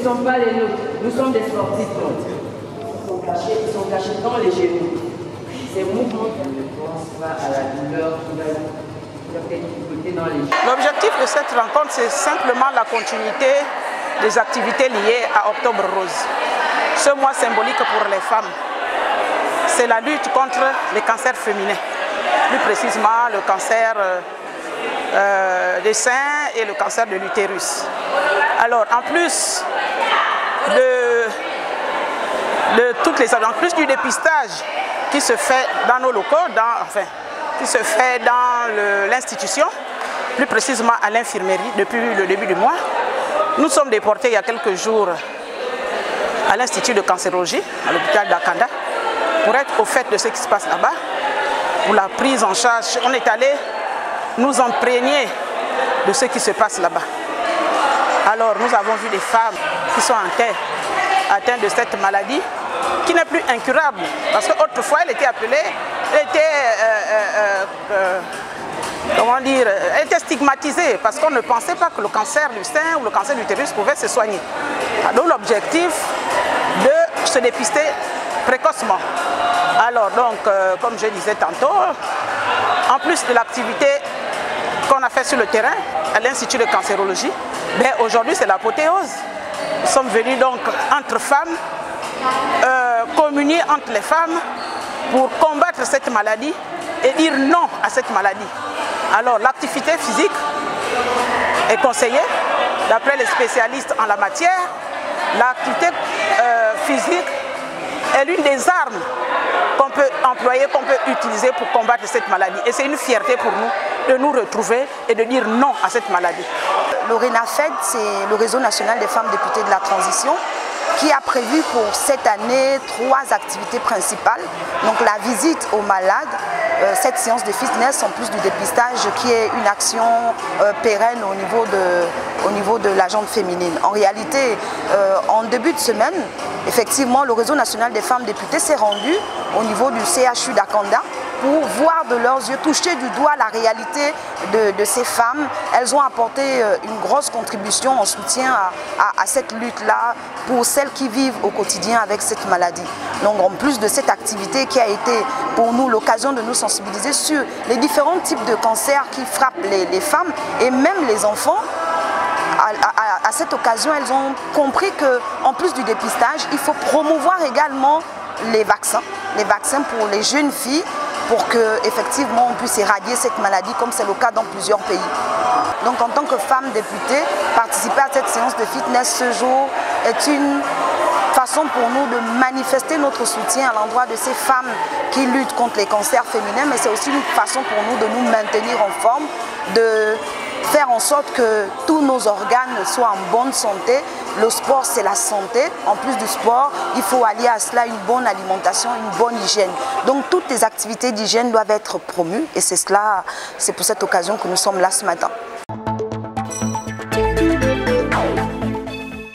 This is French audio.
ne sont pas les nôtres. Nous sommes des sportifs. Ils sont cachés dans les genoux. Ces mouvements de force à la douleur qui va dans les genoux. L'objectif de cette rencontre, c'est simplement la continuité des activités liées à Octobre Rose. Ce mois symbolique pour les femmes, c'est la lutte contre les cancers féminins. Plus précisément, le cancer des seins et le cancer de l'utérus. Alors, en plus en plus du dépistage qui se fait dans nos locaux, qui se fait dans l'institution, plus précisément à l'infirmerie depuis le début du mois, nous sommes déportés il y a quelques jours à l'Institut de cancérologie, à l'hôpital d'Akanda, pour être au fait de ce qui se passe là-bas, pour la prise en charge. On est allé nous imprégner de ce qui se passe là-bas. Alors nous avons vu des femmes qui sont atteintes de cette maladie, qui n'est plus incurable, parce qu'autrefois elle était appelée, elle était stigmatisée, parce qu'on ne pensait pas que le cancer du sein ou le cancer de l'utérus pouvait se soigner. Donc l'objectif de se dépister précocement. Alors donc, comme je disais tantôt, en plus de l'activité qu'on a fait sur le terrain, à l'Institut de cancérologie, aujourd'hui c'est l'apothéose. Nous sommes venus donc entre femmes, communier entre les femmes pour combattre cette maladie et dire non à cette maladie. Alors l'activité physique est conseillée d'après les spécialistes en la matière. L'activité physique est l'une des armes qu'on peut employer, qu'on peut utiliser pour combattre cette maladie. Et c'est une fierté pour nous de nous retrouver et de dire non à cette maladie. Le RENAFED, c'est le réseau national des femmes députées de la transition, qui a prévu pour cette année 3 activités principales. Donc la visite aux malades, cette séance de fitness en plus du dépistage qui est une action pérenne au niveau de la jante féminine. En réalité, en début de semaine, effectivement, le réseau national des femmes députées s'est rendu au niveau du CHU d'Akanda pour voir de leurs yeux, toucher du doigt la réalité de ces femmes. Elles ont apporté une grosse contribution en soutien à cette lutte-là pour celles qui vivent au quotidien avec cette maladie. Donc en plus de cette activité qui a été pour nous l'occasion de nous sensibiliser sur les différents types de cancers qui frappent les femmes et même les enfants, à cette occasion, elles ont compris qu'en plus du dépistage, il faut promouvoir également les vaccins pour les jeunes filles, pour qu'effectivement on puisse éradier cette maladie comme c'est le cas dans plusieurs pays. Donc en tant que femme députée, participer à cette séance de fitness ce jour est une façon pour nous de manifester notre soutien à l'endroit de ces femmes qui luttent contre les cancers féminins, mais c'est aussi une façon pour nous de nous maintenir en forme, de faire en sorte que tous nos organes soient en bonne santé. Le sport, c'est la santé. En plus du sport, il faut allier à cela une bonne alimentation, une bonne hygiène. Donc toutes les activités d'hygiène doivent être promues et c'est pour cette occasion que nous sommes là ce matin.